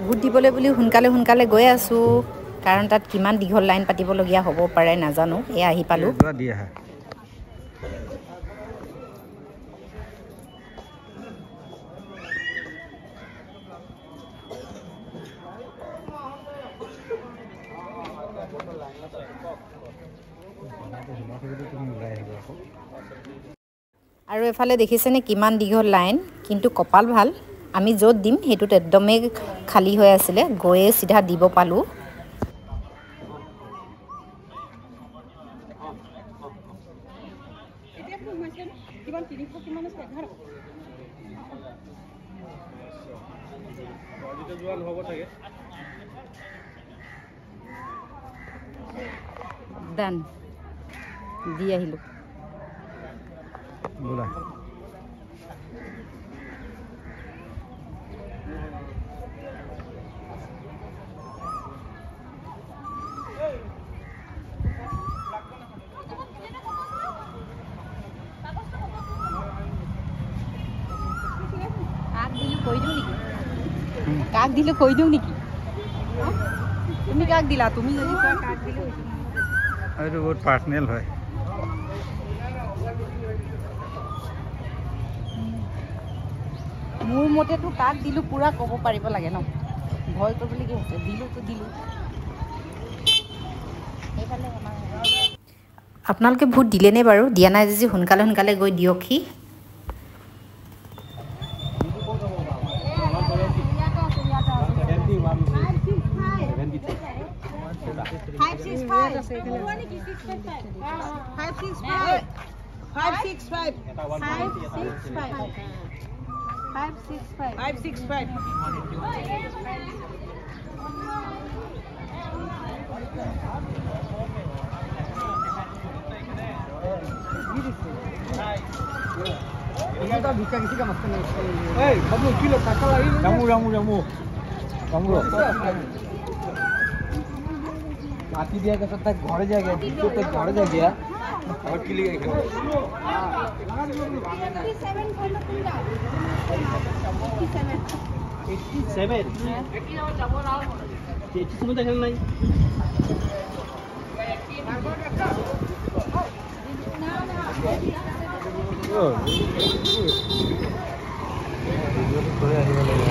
vote দিবলৈ বুলি সোনকালে সোনকালে গৈ আছোঁ কাৰণ তাত কিমান দীঘল লাইন পাতিবলগীয়া হ'ব পাৰে নাজানো এয়া আহি পালোঁ আৰু এফালে দেখিছেনে কিমান দীঘল লাইন কিন্তু কপাল ভাল আমি য'ত দিম সেইটোত একদমেই খালী হৈ আছিলে গৈয়ে চিধা দিব পালোঁ ডান দি আহিলোঁ बोला কাক দিলে কৈ দিওঁ নেকি তুমি কাক দিলা তুমি যদি কাক দিলে এইটো বহুত পাৰ্সনেল হয় মোৰ মতেতো কাক দিলোঁ পুৰা ক'ব পাৰিব লাগে ন ভয় কৰিবলগীয়া হৈছে দিলোঁতো দিলোঁ আপোনালোকে ভোট দিলেনে বাৰু দিয়া নাই যদি সোনকালে সোনকালে গৈ দিয়কহি भिका किसी का मस्त नहीं बाबू किलो टाका लगी रामू रामू रामू रामू माटी दिया के साथ घर जा गया तो घर जा गया और किली गई 87 দেখেন নাই ভিডিওটো কৰি আহিব লাগিব